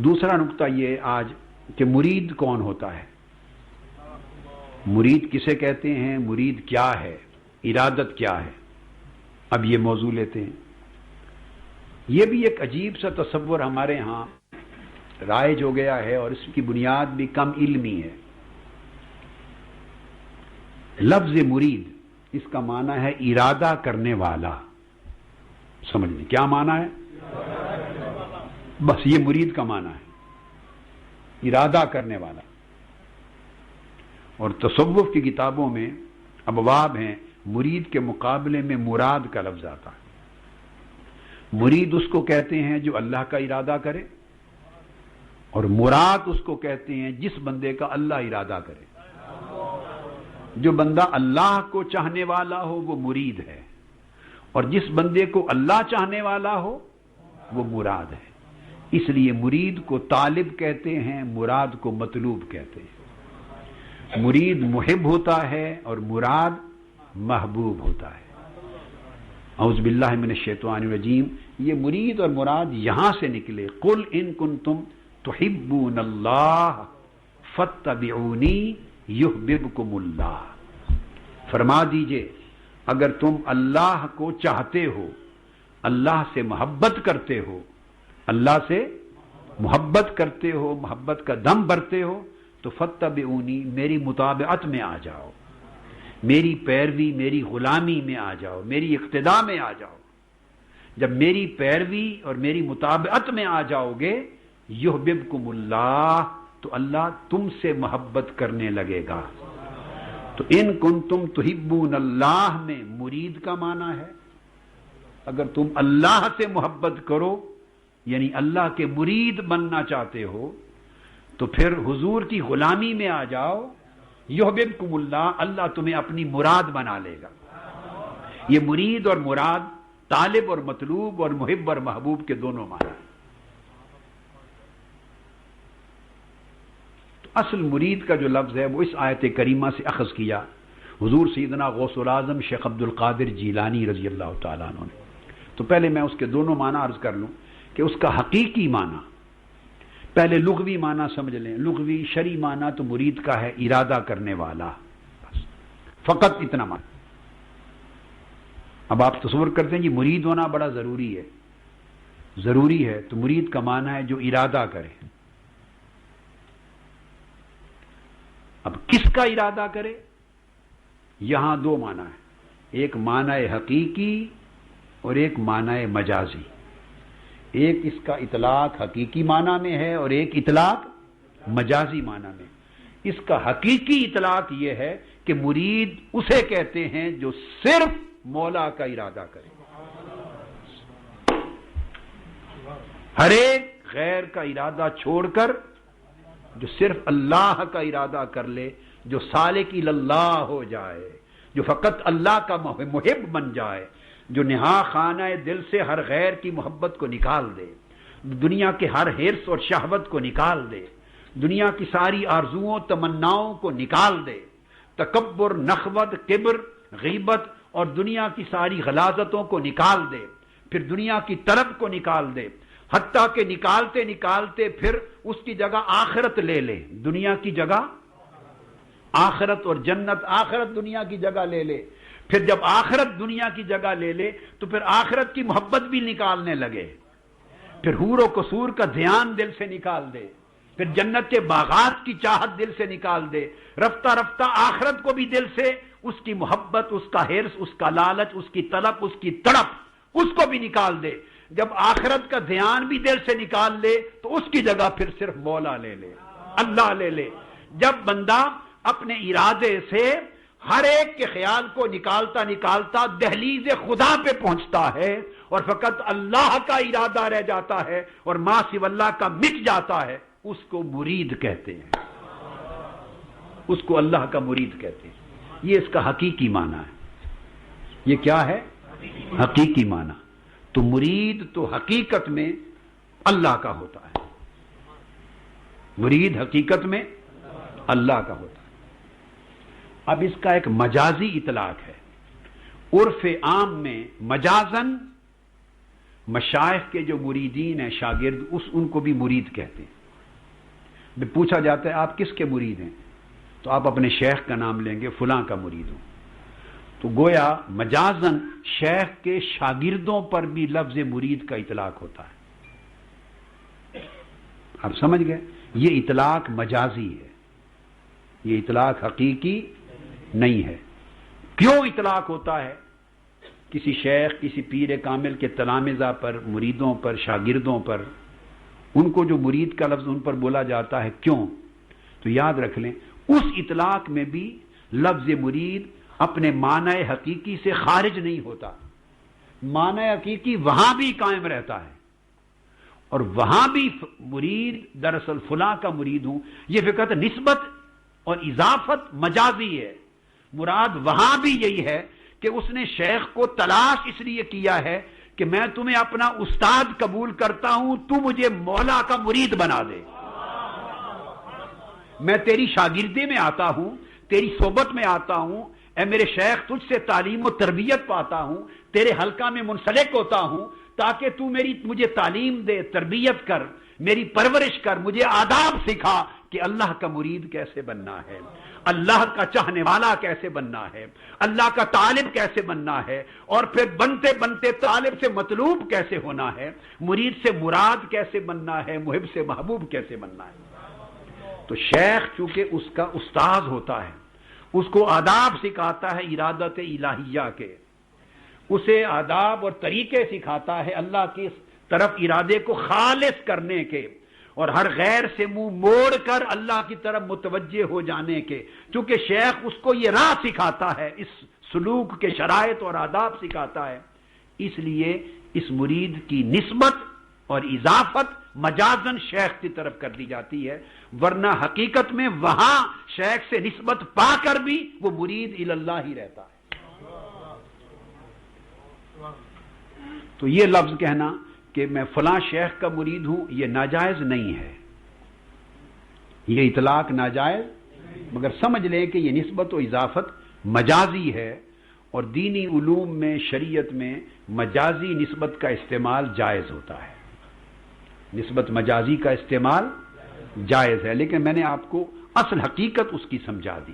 دوسرا نقطہ یہ آج کہ مرید کون ہوتا ہے، مرید کسے کہتے ہیں، مرید کیا ہے، ارادت کیا ہے. اب یہ موضوع لیتے ہیں. یہ بھی ایک عجیب سا تصور ہمارے ہاں رائج ہو گیا ہے اور اس کی بنیاد بھی کم علمی ہے. لفظ مرید اس کا معنی ہے ارادہ کرنے والا. سمجھ لیں کیا معنی ہے، بس یہ مرید کا معنی ہے ارادہ کرنے والا. اور تصوف کی کتابوں میں ابواب ہیں، مرید کے مقابلے میں مراد کا لفظ آتا ہے. مرید اس کو کہتے ہیں جو اللہ کا ارادہ کرے، اور مراد اس کو کہتے ہیں جس بندے کا اللہ ارادہ کرے. جو بندہ اللہ کو چاہنے والا ہو وہ مرید ہے، اور جس بندے کو اللہ چاہنے والا ہو وہ مراد ہے. اس لیے مرید کو طالب کہتے ہیں، مراد کو مطلوب کہتے ہیں. مرید محب ہوتا ہے اور مراد محبوب ہوتا ہے. اعوذ باللہ من الشیطان الرجیم. یہ مرید اور مراد یہاں سے نکلے. قل ان کنتم تحبون اللہ فاتبعونی یحببکم اللہ. فرما دیجئے اگر تم اللہ کو چاہتے ہو، اللہ سے محبت کرتے ہو، اللہ سے محبت کرتے ہو، محبت کا دم بھرتے ہو، تو فاتبعونی میری مطابعت میں آ جاؤ، میری پیروی میری غلامی میں آ جاؤ، میری اقتداء میں آ جاؤ. جب میری پیروی اور میری مطابعت میں آ جاؤ گے، یحببکم اللہ، تو اللہ تم سے محبت کرنے لگے گا. تو ان کنتم تحبون اللہ میں مرید کا معنی ہے اگر تم اللہ سے محبت کرو، یعنی اللہ کے مرید بننا چاہتے ہو، تو پھر حضور کی غلامی میں آ جاؤ. یحببکم اللہ، اللہ تمہیں اپنی مراد بنا لے گا. یہ مرید اور مراد طالب اور مطلوب اور محب اور محبوب کے دونوں معنی. تو اصل مرید کا جو لفظ ہے وہ اس آیت کریمہ سے اخذ کیا حضور سیدنا غوث العظم شیخ عبد القادر جیلانی رضی اللہ تعالیٰ عنہ نے. تو پہلے میں اس کے دونوں معنی عرض کر لوں کہ اس کا حقیقی معنی، پہلے لغوی معنی سمجھ لیں. لغوی شرعی معنی تو مرید کا ہے ارادہ کرنے والا، بس فقط اتنا معنی. اب آپ تصور کرتے ہیں کہ مرید ہونا بڑا ضروری ہے، ضروری ہے. تو مرید کا معنی ہے جو ارادہ کرے. اب کس کا ارادہ کرے؟ یہاں دو معنی ہے، ایک معنی حقیقی اور ایک معنی مجازی. ایک اس کا اطلاق حقیقی معنی میں ہے اور ایک اطلاق مجازی معنی میں. اس کا حقیقی اطلاق یہ ہے کہ مرید اسے کہتے ہیں جو صرف مولا کا ارادہ کرے، ہر ایک غیر کا ارادہ چھوڑ کر جو صرف اللہ کا ارادہ کر لے، جو سالک اللہ ہو جائے، جو فقط اللہ کا محب بن جائے، جو نہا خانہ دل سے ہر غیر کی محبت کو نکال دے، دنیا کے ہر حرص اور شہوت کو نکال دے، دنیا کی ساری آرزوؤں تمناؤں کو نکال دے، تکبر، نخوت، کبر، غیبت اور دنیا کی ساری غلاظتوں کو نکال دے، پھر دنیا کی طلب کو نکال دے، حتیٰ کہ نکالتے نکالتے پھر اس کی جگہ آخرت لے لے. دنیا کی جگہ آخرت اور جنت، آخرت دنیا کی جگہ لے لے. پھر جب آخرت دنیا کی جگہ لے لے تو پھر آخرت کی محبت بھی نکالنے لگے، پھر حور و قصور کا دھیان دل سے نکال دے، پھر جنت کے باغات کی چاہت دل سے نکال دے، رفتہ رفتہ آخرت کو بھی دل سے، اس کی محبت، اس کا حرص، اس کا لالچ، اس کی طلب، اس کی تڑپ، اس کو بھی نکال دے. جب آخرت کا دھیان بھی دل سے نکال لے تو اس کی جگہ پھر صرف مولا لے لے، اللہ لے لے. جب بندہ اپنے ارادے سے ہر ایک کے خیال کو نکالتا نکالتا دہلیز خدا پہ پہنچتا ہے اور فقط اللہ کا ارادہ رہ جاتا ہے اور ما سوی اللہ کا مٹ جاتا ہے، اس کو مرید کہتے ہیں، اس کو اللہ کا مرید کہتے ہیں. یہ اس کا حقیقی معنی ہے. یہ کیا ہے؟ حقیقی معنی. تو مرید تو حقیقت میں اللہ کا ہوتا ہے، مرید حقیقت میں اللہ کا ہوتا ہے. اب اس کا ایک مجازی اطلاق ہے. عرف عام میں مجازن مشائخ کے جو مریدین ہیں شاگرد ان کو بھی مرید کہتے ہیں۔ پوچھا جاتا ہے آپ کس کے مرید ہیں، تو آپ اپنے شیخ کا نام لیں گے، فلاں کا مرید ہوں۔ تو گویا مجازن شیخ کے شاگردوں پر بھی لفظ مرید کا اطلاق ہوتا ہے۔ آپ سمجھ گئے؟ یہ اطلاق مجازی ہے، یہ اطلاق حقیقی نہیں ہے۔ کیوں اطلاق ہوتا ہے کسی شیخ کسی پیر کامل کے تلامذہ پر، مریدوں پر، شاگردوں پر، ان کو جو مرید کا لفظ ان پر بولا جاتا ہے، کیوں؟ تو یاد رکھ لیں اس اطلاق میں بھی لفظ مرید اپنے معنی حقیقی سے خارج نہیں ہوتا، معنی حقیقی وہاں بھی قائم رہتا ہے، اور وہاں بھی مرید دراصل فلاں کا مرید ہوں، یہ فقط نسبت اور اضافت مجازی ہے۔ مراد وہاں بھی یہی ہے کہ اس نے شیخ کو تلاش اس لیے کیا ہے کہ میں تمہیں اپنا استاد قبول کرتا ہوں، تو مجھے مولا کا مرید بنا دے، میں تیری شاگردی میں آتا ہوں، تیری صحبت میں آتا ہوں، اے میرے شیخ تجھ سے تعلیم و تربیت پاتا ہوں، تیرے حلقہ میں منسلک ہوتا ہوں تاکہ تو مجھے تعلیم دے، تربیت کر، میری پرورش کر، مجھے آداب سکھا کہ اللہ کا مرید کیسے بننا ہے، اللہ کا چاہنے والا کیسے بننا ہے، اللہ کا طالب کیسے بننا ہے، اور پھر بنتے بنتے طالب سے مطلوب کیسے ہونا ہے، مرید سے مراد کیسے بننا ہے، محب سے محبوب کیسے بننا ہے۔ تو شیخ چونکہ اس کا استاد ہوتا ہے، اس کو آداب سکھاتا ہے ارادت الہیہ کے، اسے آداب اور طریقے سکھاتا ہے اللہ کی طرف ارادے کو خالص کرنے کے، اور ہر غیر سے منہ موڑ کر اللہ کی طرف متوجہ ہو جانے کے۔ چونکہ شیخ اس کو یہ راہ سکھاتا ہے، اس سلوک کے شرائط اور آداب سکھاتا ہے، اس لیے اس مرید کی نسبت اور اضافت مجازن شیخ کی طرف کر دی جاتی ہے، ورنہ حقیقت میں وہاں شیخ سے نسبت پا کر بھی وہ مرید اللہ ہی رہتا ہے۔ تو یہ لفظ کہنا کہ میں فلاں شیخ کا مرید ہوں یہ ناجائز نہیں ہے، یہ اطلاق ناجائز، مگر سمجھ لیں کہ یہ نسبت و اضافت مجازی ہے، اور دینی علوم میں شریعت میں مجازی نسبت کا استعمال جائز ہوتا ہے، نسبت مجازی کا استعمال جائز ہے، لیکن میں نے آپ کو اصل حقیقت اس کی سمجھا دی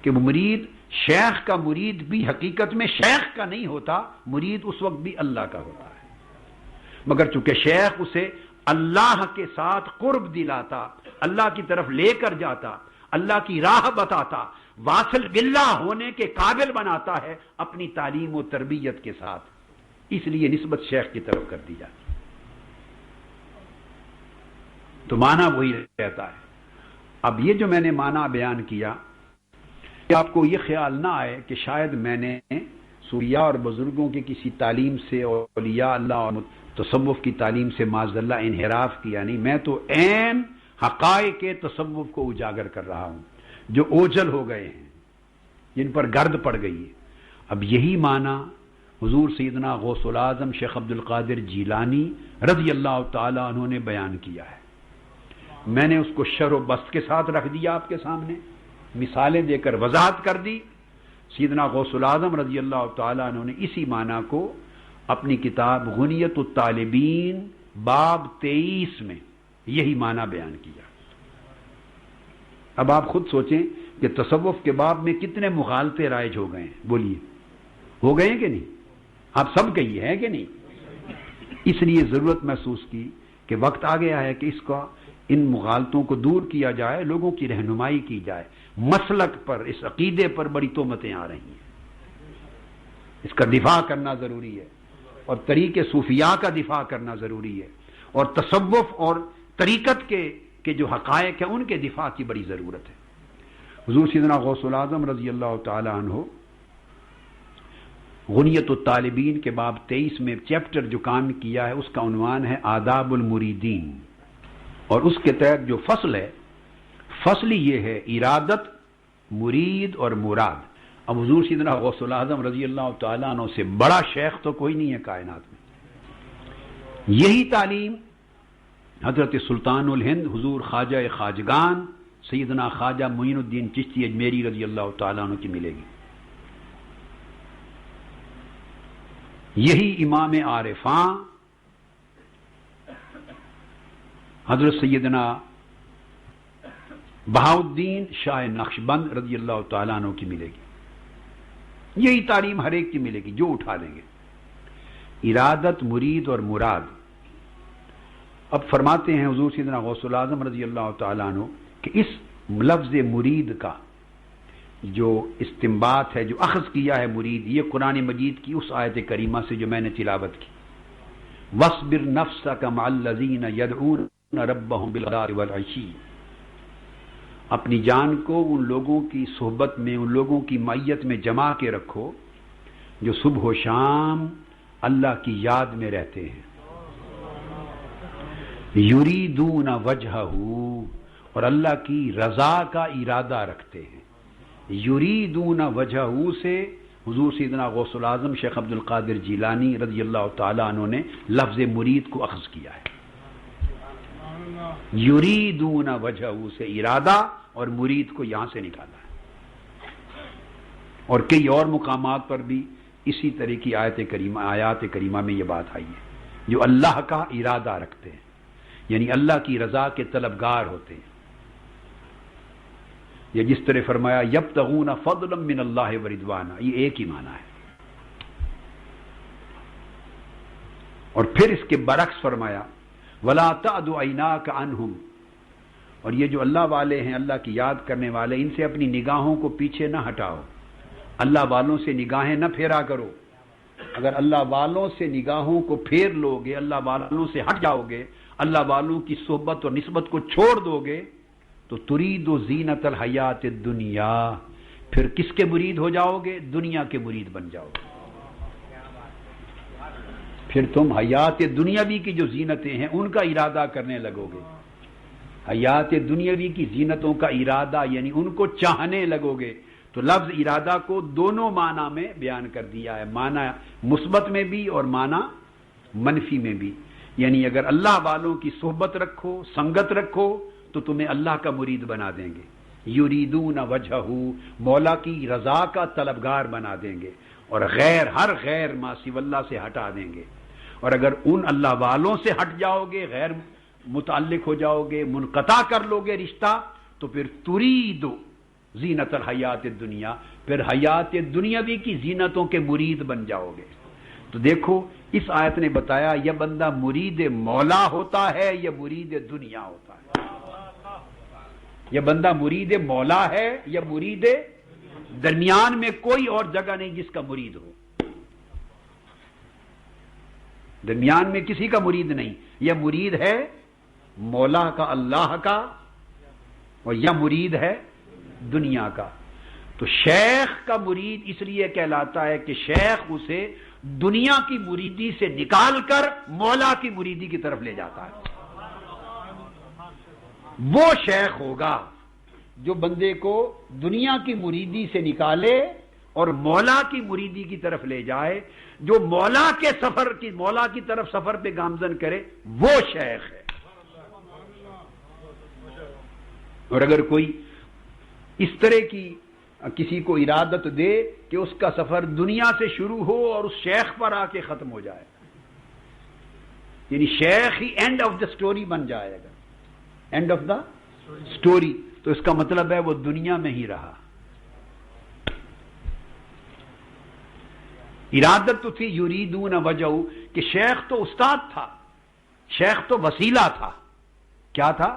کہ مرید شیخ کا مرید بھی حقیقت میں شیخ کا نہیں ہوتا، مرید اس وقت بھی اللہ کا ہوتا ہے، مگر چونکہ شیخ اسے اللہ کے ساتھ قرب دلاتا، اللہ کی طرف لے کر جاتا، اللہ کی راہ بتاتا، واصل باللہ ہونے کے قابل بناتا ہے اپنی تعلیم و تربیت کے ساتھ، اس لیے نسبت شیخ کی طرف کر دی جاتی، تو معنی وہی رہتا ہے۔ اب یہ جو میں نے معنی بیان کیا کہ آپ کو یہ خیال نہ آئے کہ شاید میں نے صوفیاء اور بزرگوں کی کسی تعلیم سے، اولیاء اللہ اور تصوف کی تعلیم سے معاذ اللہ انحراف کیا، نہیں، میں تو عین حقائق کے تصوف کو اجاگر کر رہا ہوں جو اوجھل ہو گئے ہیں، جن پر گرد پڑ گئی ہے۔ اب یہی معنی حضور سیدنا غوث العظم شیخ عبد القادر جیلانی رضی اللہ تعالی عنہ نے بیان کیا ہے، میں نے اس کو شرح و بسط کے ساتھ رکھ دیا آپ کے سامنے، مثالیں دے کر وضاحت کر دی۔ سیدنا غوث العظم رضی اللہ تعالی عنہ نے اسی معنی کو اپنی کتاب غنیت الطالبین باب 23 میں یہی معنی بیان کیا۔ اب آپ خود سوچیں کہ تصوف کے باب میں کتنے مغالطے رائج ہو گئے ہیں، بولیے ہو گئے ہیں کہ نہیں؟ آپ سب کہیے ہیں کہ نہیں؟ اس لیے ضرورت محسوس کی کہ وقت آ گیا ہے کہ ان مغالطوں کو دور کیا جائے، لوگوں کی رہنمائی کی جائے، مسلک پر، اس عقیدے پر بڑی تہمتیں آ رہی ہیں، اس کا دفاع کرنا ضروری ہے، اور طریق صوفیاء کا دفاع کرنا ضروری ہے، اور تصوف اور طریقت کے جو حقائق ہیں ان کے دفاع کی بڑی ضرورت ہے۔ حضور سیدنا غوث العظم رضی اللہ تعالی عنہ غنیت الطالبین کے باب 23 میں چیپٹر جو کام کیا ہے اس کا عنوان ہے آداب المریدین، اور اس کے تحت جو فصل ہے، فصل یہ ہے ارادت، مرید اور مراد۔ اب حضور سیدنا غوث العظم رضی اللہ تعالیٰ عنہ سے بڑا شیخ تو کوئی نہیں ہے کائنات میں۔ یہی تعلیم حضرت سلطان الہند حضور خواجہ خواجگان سیدنا خواجہ معین الدین چشتی اجمیری رضی اللہ تعالیٰ عنہ کی ملے گی۔ یہی امام عارفاں حضرت سیدنا بہاؤالدین شاہ نقشبند رضی اللہ تعالیٰ عنہ کی ملے گی. یہی تعلیم ہر ایک کی ملے گی جو اٹھا لیں گے. ارادت، مرید اور مراد. اب فرماتے ہیں حضور سیدنا غوث الاعظم رضی اللہ تعالیٰ عنہ کہ اس لفظ مرید کا جو استنباط ہے، جو اخذ کیا ہے مرید، یہ قرآن مجید کی اس آیت کریمہ سے جو میں نے تلاوت کی، وَاصْبِرْ نَفْسَكَ مَعَ الَّذِينَ يَدْعُونَ رَبَّهُمْ بِالْغَدَاةِ وَالْعَشِيِّ. اپنی جان کو ان لوگوں کی صحبت میں، ان لوگوں کی معیت میں جما کے رکھو جو صبح و شام اللہ کی یاد میں رہتے ہیں. یریدون وجہہ، اور اللہ کی رضا کا ارادہ رکھتے ہیں. یریدون وجہہ سے حضور سیدنا غوث الاعظم شیخ عبد القادر جیلانی رضی اللہ تعالیٰ عنہ نے لفظ مرید کو اخذ کیا ہے. یریدون وجہہ سے ارادہ، اور مرید کو یہاں سے نکالا ہے. اور کئی اور مقامات پر بھی اسی طرح کی آیات کریمہ میں یہ بات آئی ہے، جو اللہ کا ارادہ رکھتے ہیں، یعنی اللہ کی رضا کے طلبگار ہوتے ہیں. یہ جس طرح فرمایا یبتغون فضلا من اللہ ورضوانا، یہ ایک ہی معنی ہے. اور پھر اس کے برعکس فرمایا ولا تعد عیناک عنہم، اور یہ جو اللہ والے ہیں، اللہ کی یاد کرنے والے، ان سے اپنی نگاہوں کو پیچھے نہ ہٹاؤ. اللہ والوں سے نگاہیں نہ پھیرا کرو. اگر اللہ والوں سے نگاہوں کو پھیر لو گے، اللہ والوں سے ہٹ جاؤ گے، اللہ والوں کی صحبت اور نسبت کو چھوڑ دو گے، تو ترید و زینت الحیات الدنیا، پھر کس کے مرید ہو جاؤ گے؟ دنیا کے مرید بن جاؤ گے. پھر تم حیات دنیاوی کی جو زینتیں ہیں ان کا ارادہ کرنے لگو گے. حیات دنیاوی کی زینتوں کا ارادہ یعنی ان کو چاہنے لگو گے. تو لفظ ارادہ کو دونوں معنی میں بیان کر دیا ہے، معنی مثبت میں بھی اور معنی منفی میں بھی. یعنی اگر اللہ والوں کی صحبت رکھو، سنگت رکھو، تو تمہیں اللہ کا مرید بنا دیں گے. یریدون وجہہ، مولا کی رضا کا طلبگار بنا دیں گے، اور ہر غیر ما سوی اللہ سے ہٹا دیں گے. اور اگر ان اللہ والوں سے ہٹ جاؤ گے، غیر متعلق ہو جاؤ گے، منقطع کر لو گے رشتہ، تو پھر ترید زینت الحیات الدنیا، پھر حیات دنیاوی کی زینتوں کے مرید بن جاؤ گے. تو دیکھو اس آیت نے بتایا یہ بندہ مرید مولا ہوتا ہے یا مرید دنیا ہوتا ہے. یہ بندہ مرید مولا ہے یا مرید، درمیان میں کوئی اور جگہ نہیں جس کا مرید ہو. درمیان میں کسی کا مرید نہیں. یہ مرید ہے مولا کا، اللہ کا، اور یہ مرید ہے دنیا کا. تو شیخ کا مرید اس لیے کہلاتا ہے کہ شیخ اسے دنیا کی مریدی سے نکال کر مولا کی مریدی کی طرف لے جاتا ہے. وہ شیخ ہوگا جو بندے کو دنیا کی مریدی سے نکالے اور مولا کی مریدی کی طرف لے جائے. جو مولا کی طرف سفر پہ گامزن کرے وہ شیخ ہے. اور اگر کوئی اس طرح کی کسی کو ارادت دے کہ اس کا سفر دنیا سے شروع ہو اور اس شیخ پر آ کے ختم ہو جائے، یعنی شیخ ہی اینڈ آف دا سٹوری بن جائے گا، اینڈ آف دا سٹوری، تو اس کا مطلب ہے وہ دنیا میں ہی رہا. ارادت تو تھی یریدون وجہ، کہ شیخ تو استاد تھا، شیخ تو وسیلہ تھا. کیا تھا؟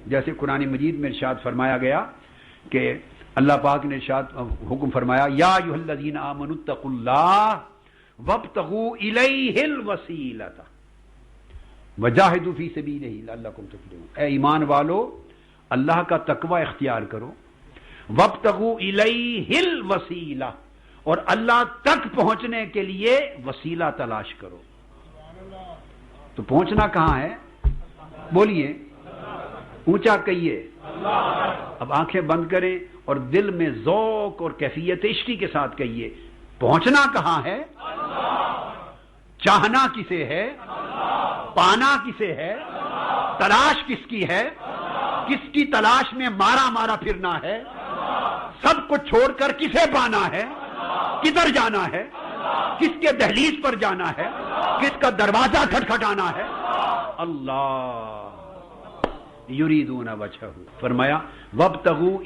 جیسے قرآن مجید میں ارشاد فرمایا گیا کہ اللہ پاک نے ارشاد حکم فرمایا یا ایھا الذین آمنوا اتقوا اللہ وابتغوا الیہ الوسیلۃ وجاہدوا فی سبیلہ لعلکم تفلحون. اے ایمان والو اللہ کا تقوی اختیار کرو، وابتغوا الیہ الوسیلہ، اور اللہ تک پہنچنے کے لیے وسیلہ تلاش کرو. تو پہنچنا کہاں ہے؟ بولیے، اونچا کہیے. اب آنکھیں بند کریں اور دل میں ذوق اور کیفیت عشقی کے ساتھ کہیے، پہنچنا کہاں ہے؟ چاہنا کسے ہے؟ پانا کسے ہے؟ تلاش کس کی ہے؟ کس کی تلاش میں مارا مارا پھرنا ہے؟ سب کو چھوڑ کر کسے پانا ہے؟ کدھر جانا ہے؟ کس کے دہلیز پر جانا ہے، کس کا دروازہ کھٹکھٹانا ہے؟ اللہ یریدون وجہہ، فرمایا وابتغوا